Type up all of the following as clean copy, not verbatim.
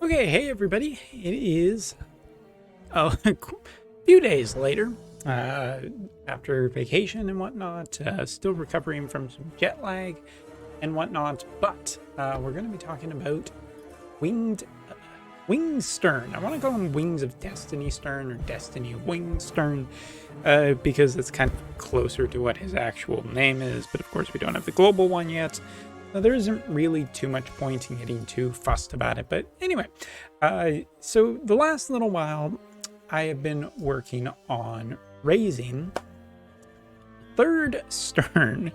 Okay, hey everybody. It is a few days later, after vacation and whatnot, still recovering from some jet lag and whatnot, but we're going to be talking about winged Wings Stern. I want to call him Wings of Destiny Stern or Destiny of Wings Stern, because it's kind of closer to what his actual name is, but of course we don't have the global one yet. Now, there isn't really too much point in getting too fussed about it, but anyway, so the last little while I have been working on raising third Stern,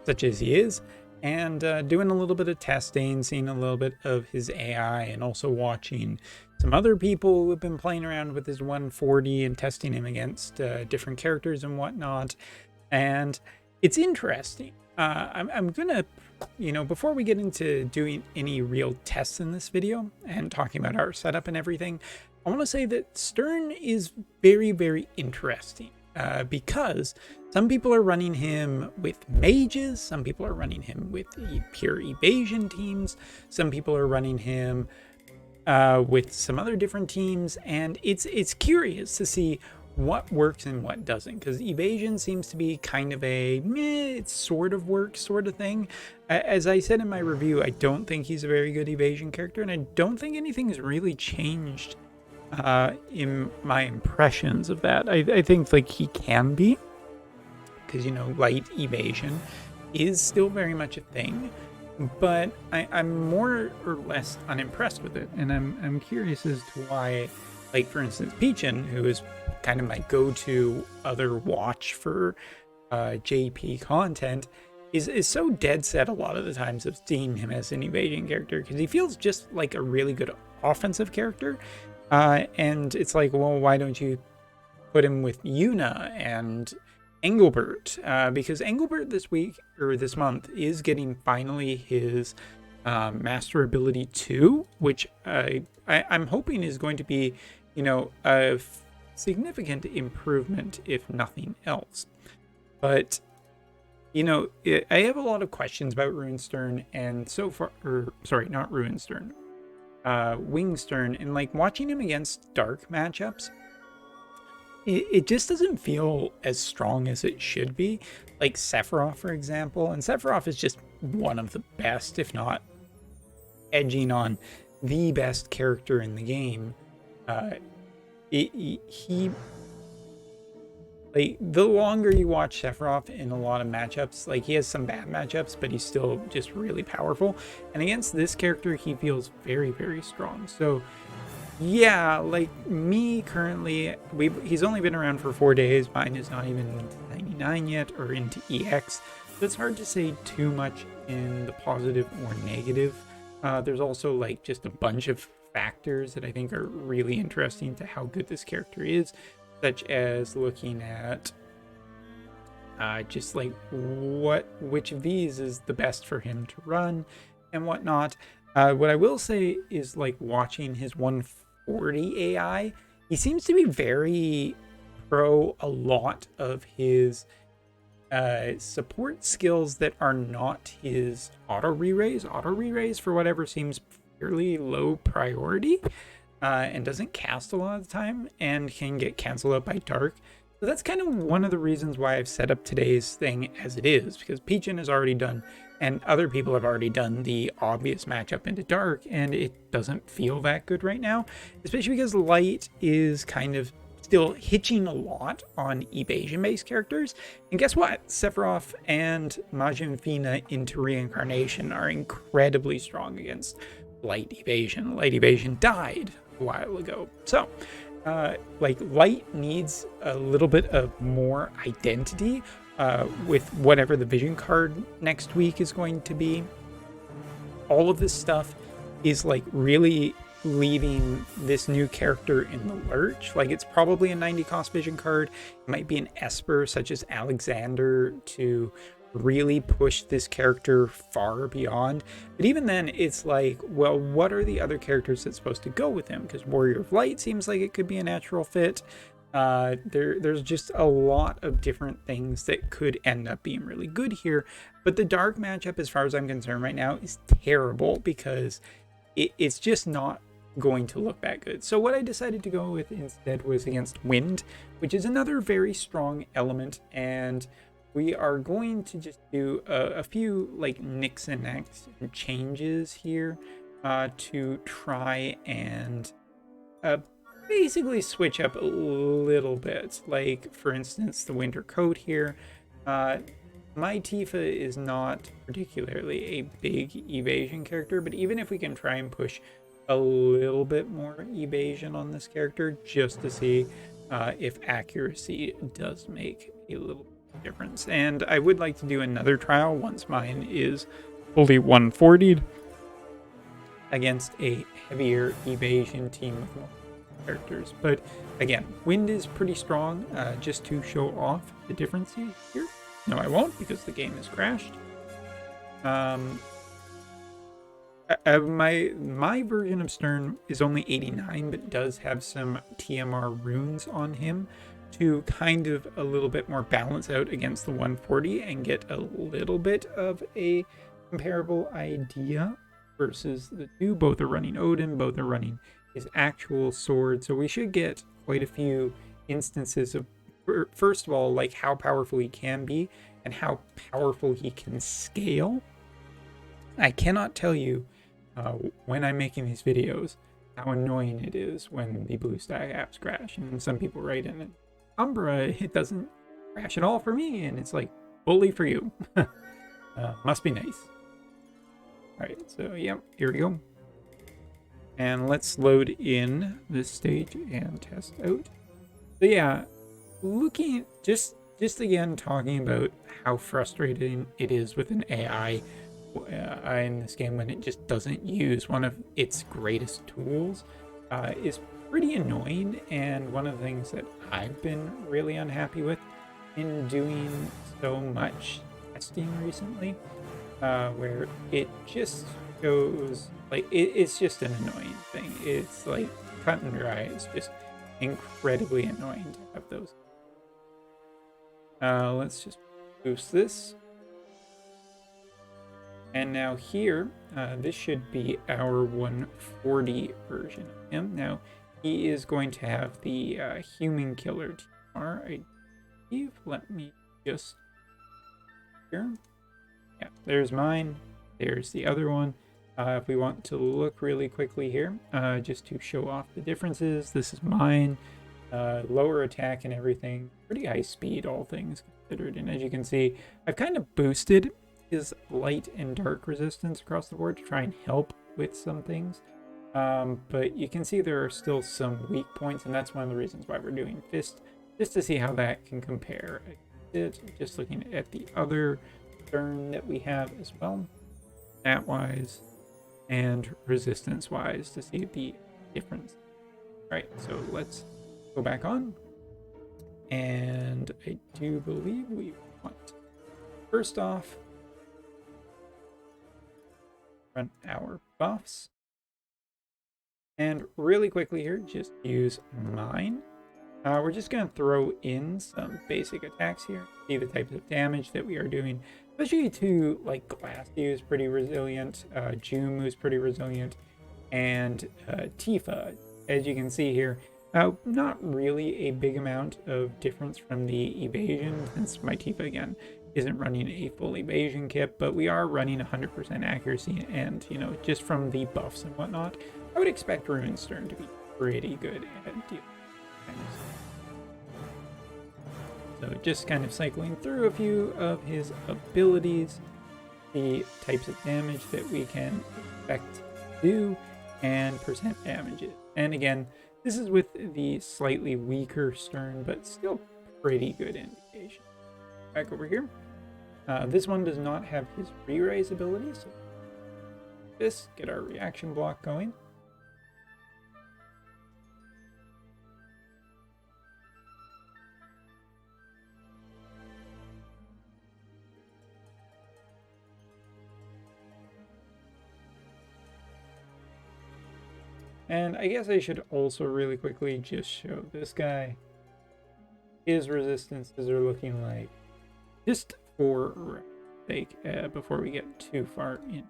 such as he is, and doing a little bit of testing, seeing a little bit of his AI, and also watching some other people who have been playing around with his 140 and testing him against different characters and whatnot. And it's interesting. I'm gonna, before we get into doing any real tests in this video and talking about our setup and everything, I want to say that Stern is very, very interesting. Because some people are running him with mages, some people are running him with pure evasion teams, some people are running him with some other different teams, and it's curious to see what works and what doesn't, because evasion seems to be kind of a it sort of works sort of thing. As I said in my review, I don't think he's a very good evasion character, and I don't think anything's really changed in my impressions of that. I think like he can be, because light evasion is still very much a thing, but I'm more or less unimpressed with it, and I'm curious as to why. Like, for instance, Peachin, who is kind of my go-to other watch for JP content, is so dead set a lot of the times of seeing him as an evasion character, because he feels just like a really good offensive character. And it's like, well, why don't you put him with Yuna and Engelbert? Because Engelbert this week, or this month, is getting finally his Master Ability 2, which I'm hoping is going to be, a significant improvement, if nothing else. But, I have a lot of questions about Runestern, and so far, sorry, not Runestern, Wingstern, and like watching him against dark matchups, it just doesn't feel as strong as it should be. Like Sephiroth, for example, and Sephiroth is just one of the best, if not edging on the best character in the game. Like, the longer you watch Sephiroth in a lot of matchups, like, he has some bad matchups, but he's still just really powerful. And against this character, he feels very, very strong. So, yeah, like, me currently, he's only been around for 4 days. Mine is not even into 99 yet, or into EX. So it's hard to say too much in the positive or negative. There's also, like, just a bunch of factors that I think are really interesting to how good this character is, such as looking at just like which of these is the best for him to run and whatnot. What I will say is, like, watching his 140 AI, he seems to be very pro a lot of his support skills that are not his auto re-raise. Auto re-raise, for whatever, seems fairly low priority, and doesn't cast a lot of the time, and can get canceled out by dark. So that's kind of one of the reasons why I've set up today's thing as it is, because Peachin has already done, and other people have already done, the obvious matchup into dark, and it doesn't feel that good right now, especially because light is kind of still hitching a lot on evasion-based characters. And guess what? Sephiroth and Majin Fina into Reincarnation are incredibly strong against light evasion. Light evasion died a while ago. So, like, light needs a little bit of more identity with whatever the vision card next week is going to be. All of this stuff is, like, really leaving this new character in the lurch. Like, it's probably a 90 cost vision card. It might be an Esper such as Alexander to really push this character far beyond. But even then, it's like, well, what are the other characters that's supposed to go with him? Because Warrior of Light seems like it could be a natural fit. There's just a lot of different things that could end up being really good here. But the dark matchup, as far as I'm concerned right now, is terrible, because it's just not going to look that good. So what I decided to go with instead was against wind, which is another very strong element, and we are going to just do a few like nicks and nacks and changes here to try and basically switch up a little bit. Like, for instance, the winter coat here. My Tifa is not particularly a big evasion character, but even if we can try and push a little bit more evasion on this character just to see if accuracy does make a little difference. And I would like to do another trial once mine is fully 140'd against a heavier evasion team with more characters. But again, wind is pretty strong, just to show off the difference here. No, I won't, because the game has crashed. My version of Sterne is only 89, but does have some TMR runes on him to kind of a little bit more balance out against the 140 and get a little bit of a comparable idea versus the two. Both are running Odin, both are running his actual sword, so we should get quite a few instances of, first of all, like how powerful he can be and how powerful he can scale. I cannot tell you when I'm making these videos how annoying it is when the BlueStack apps crash, and some people write in it, Umbra, it doesn't crash at all for me, and it's like, bully for you. Must be nice. Alright, so yep, here we go. And let's load in this stage and test out. So yeah, looking, just again talking about how frustrating it is with an AI in this game when it just doesn't use one of its greatest tools is pretty annoying, and one of the things that I've been really unhappy with in doing so much testing recently, where it just goes like it's just an annoying thing. It's like cut and dry. It's just incredibly annoying to have those. Let's just boost this. And now here, this should be our 140 version of him. Now, he is going to have the human killer TR, I believe. Let me just... here. Yeah, there's mine. There's the other one. If we want to look really quickly here, just to show off the differences, this is mine. Lower attack and everything. Pretty high speed, all things considered. And as you can see, I've kind of boosted his light and dark resistance across the board to try and help with some things. But you can see there are still some weak points, and that's one of the reasons why we're doing Fist, just to see how that can compare. Just looking at the other turn that we have as well, stat-wise and resistance-wise, to see the difference. All right, so let's go back on. And I do believe we want, first off, run our buffs. And really quickly here, just use mine. We're just going to throw in some basic attacks here. See the types of damage that we are doing. Especially to, like, Glassy is pretty resilient. Joom is pretty resilient. And Tifa, as you can see here, not really a big amount of difference from the evasion, since my Tifa, again, isn't running a full evasion kit, but we are running 100% accuracy, and, you know, just from the buffs and whatnot, I would expect Ruin Sterne to be pretty good at dealing with things. So just kind of cycling through a few of his abilities, the types of damage that we can expect to do, and percent damages. And again, this is with the slightly weaker Sterne, but still pretty good indication. Back over here. This one does not have his re-raise ability, so this, get our reaction block going. And I guess I should also really quickly just show this guy. His resistances are looking like, just for sake, before we get too far in.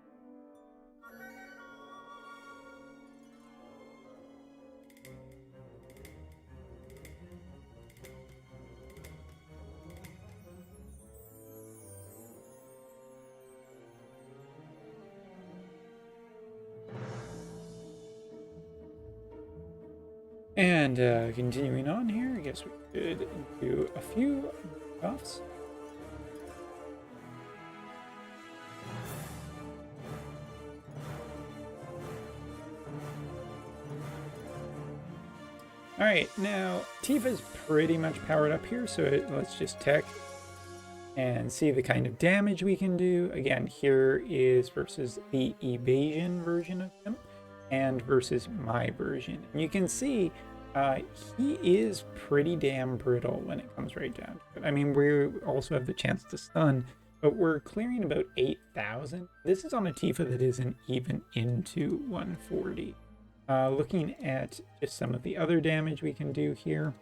And continuing on here, I guess we could do a few buffs. All right, now Tifa's pretty much powered up here, so let's just tech and see the kind of damage we can do. Again, here is versus the evasion version of him and versus my version. And you can see he is pretty damn brittle when it comes right down to it. I mean, we also have the chance to stun, but we're clearing about 8,000. This is on a Tifa that isn't even into 140. Looking at just some of the other damage we can do here.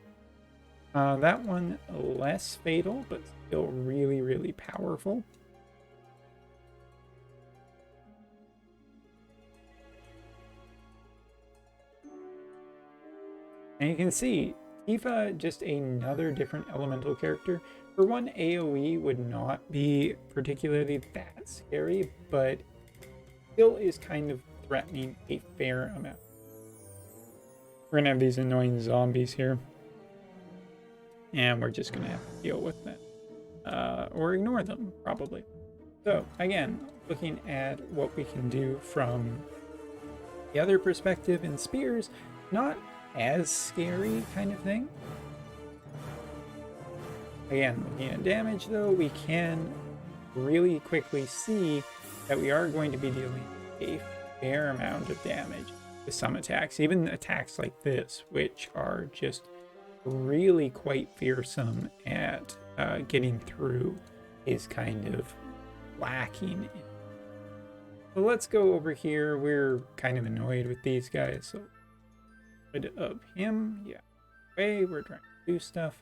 That one less fatal, but still really, really powerful. And you can see, Tifa, just another different elemental character. For one, AoE would not be particularly that scary, but still is kind of threatening a fair amount. We're gonna have these annoying zombies here. And we're just gonna have to deal with them. Or ignore them, probably. So, again, looking at what we can do from the other perspective in spears, not as scary kind of thing. Again, looking at damage though, we can really quickly see that we are going to be dealing a fair amount of damage with some attacks, even attacks like this, which are just really quite fearsome at getting through his kind of lacking. So let's go over here. We're kind of annoyed with these guys, so rid of him. Yeah, way we're trying to do stuff,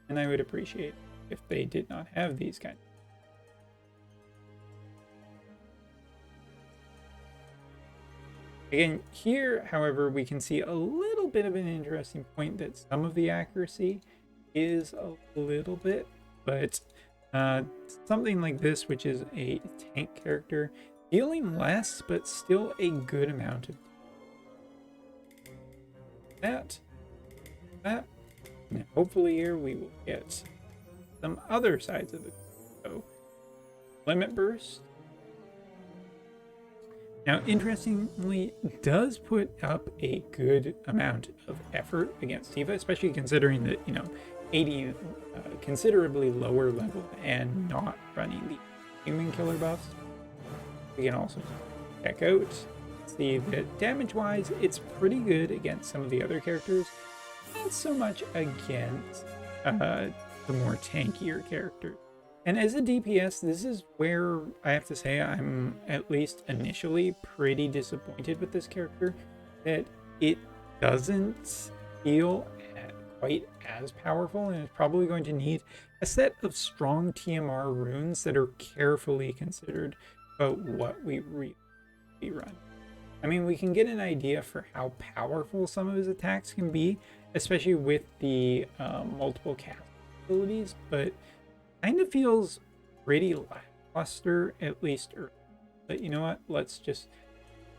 and I would appreciate if they did not have these kind. Again, here, however, we can see a little bit of an interesting point that some of the accuracy is a little bit, but something like this, which is a tank character, dealing less, but still a good amount of that. And hopefully here we will get some other sides of the so limit burst. Now, interestingly, does put up a good amount of effort against Tifa, especially considering that, 80 considerably lower level and not running the human killer buffs. We can also check out, see that damage-wise, it's pretty good against some of the other characters, not so much against the more tankier characters. And as a DPS, this is where I have to say I'm at least initially pretty disappointed with this character, that it doesn't feel quite as powerful, and it's probably going to need a set of strong TMR runes that are carefully considered about what we really run. I mean, we can get an idea for how powerful some of his attacks can be, especially with the multiple cast abilities, but kind of feels pretty lackluster, at least early. But you know what? Let's just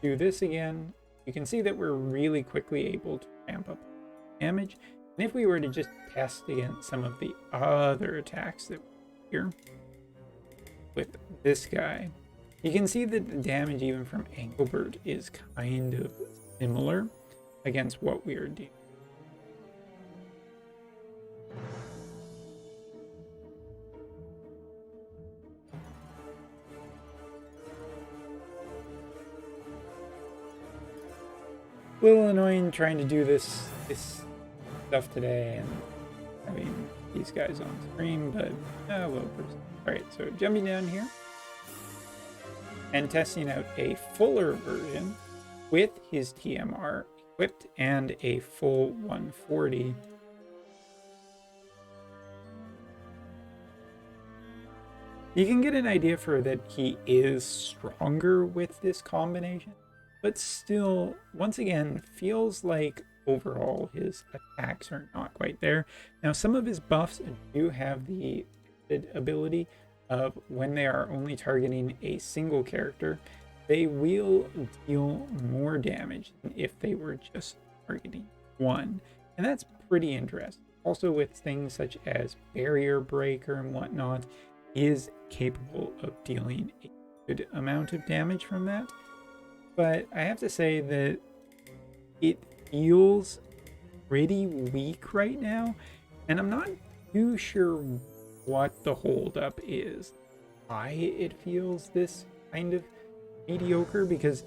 do this again. You can see that we're really quickly able to ramp up damage. And if we were to just test against some of the other attacks that we here with this guy, you can see that the damage even from Engelbert is kind of similar against what we are doing. A little annoying trying to do this stuff today and having these guys on screen, but well, alright, so jumping down here and testing out a fuller version with his TMR equipped and a full 140. You can get an idea for that he is stronger with this combination, but still, once again, feels like overall his attacks are not quite there. Now, some of his buffs do have the ability of when they are only targeting a single character, they will deal more damage than if they were just targeting 1, and that's pretty interesting. Also, with things such as barrier breaker and whatnot, is capable of dealing a good amount of damage from that. But I have to say that it feels pretty weak right now, and I'm not too sure what the holdup is, why it feels this kind of mediocre, because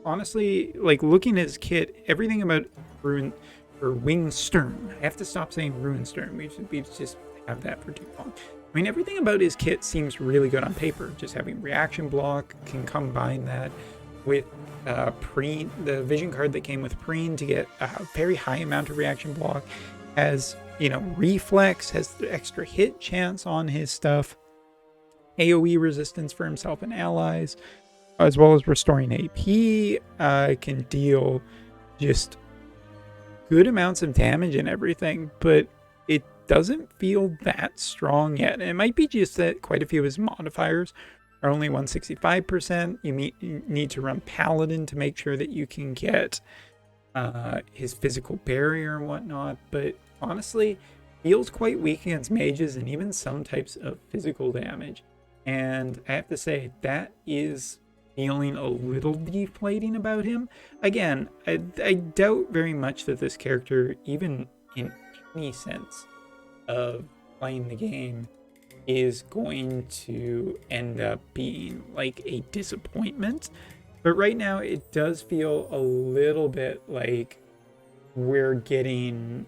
honestly, like, looking at his kit, everything about Ruin or Wing Stern, I have to stop saying Ruin Stern, we just have that for too long. I mean, everything about his kit seems really good on paper. Just having reaction block, can combine that with Preen, the vision card that came with Preen to get a very high amount of reaction block, has, you know, reflex, has the extra hit chance on his stuff, AoE resistance for himself and allies, as well as restoring AP, can deal just good amounts of damage and everything, but it doesn't feel that strong yet. And it might be just that quite a few of his modifiers are only 165%. You need to run Paladin to make sure that you can get his physical barrier and whatnot, but honestly, feels quite weak against mages and even some types of physical damage. And I have to say, that is feeling a little deflating about him. Again, I doubt very much that this character, even in any sense of playing the game, is going to end up being like a disappointment. But right now, it does feel a little bit like we're getting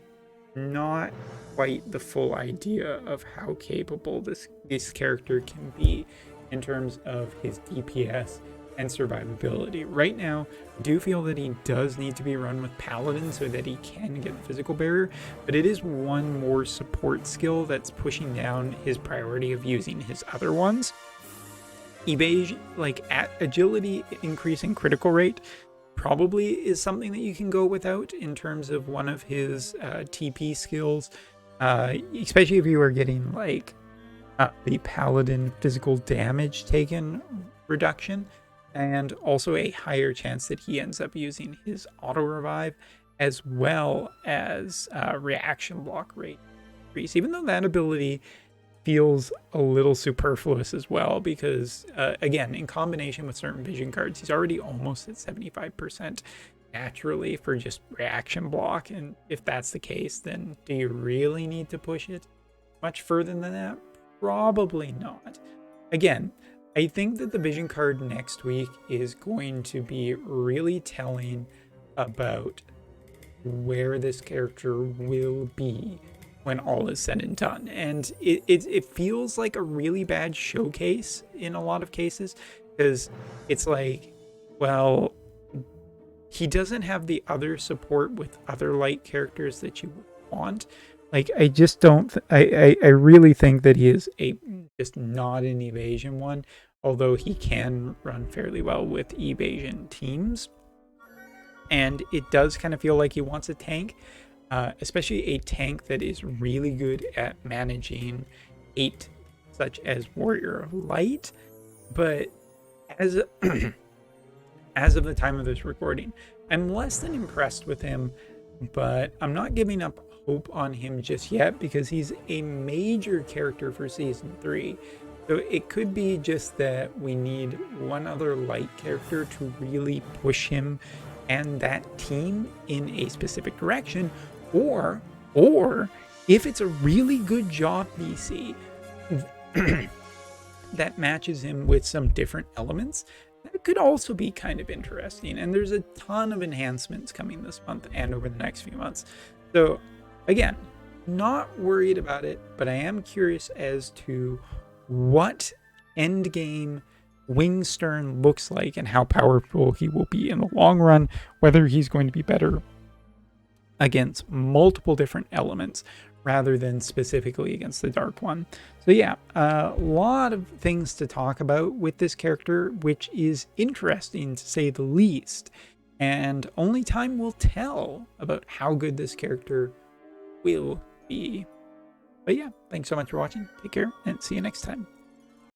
not quite the full idea of how capable this character can be in terms of his DPS and survivability. Right now, I do feel that he does need to be run with Paladin so that he can get the physical barrier, but it is one more support skill that's pushing down his priority of using his other ones. Evasion, like at agility, increasing critical rate, probably is something that you can go without in terms of one of his TP skills, especially if you are getting like the Paladin physical damage taken reduction, and also a higher chance that he ends up using his auto revive, as well as reaction block rate increase, even though that ability feels a little superfluous as well, because again, in combination with certain vision cards, he's already almost at 75% naturally for just reaction block. And if that's the case, then do you really need to push it much further than that? Probably not. Again, I think that the vision card next week is going to be really telling about where this character will be when all is said and done. And it feels like a really bad showcase in a lot of cases, because it's like, well, he doesn't have the other support with other light characters that you would want. Like, I just don't, I really think that he is just not an evasion one, although he can run fairly well with evasion teams. And it does kind of feel like he wants a tank, especially a tank that is really good at managing 8, such as Warrior of Light. But as of the time of this recording, I'm less than impressed with him, but I'm not giving up hope on him just yet, because he's a major character for Season 3. So it could be just that we need one other light character to really push him and that team in a specific direction, or if it's a really good job VC that matches him with some different elements, that could also be kind of interesting. And there's a ton of enhancements coming this month and over the next few months. So again, not worried about it, but I am curious as to what endgame Wing Stern looks like and how powerful he will be in the long run, whether he's going to be better against multiple different elements rather than specifically against the Dark One. So yeah, a lot of things to talk about with this character, which is interesting to say the least, and only time will tell about how good this character will be. But yeah, thanks so much for watching. Take care and see you next time.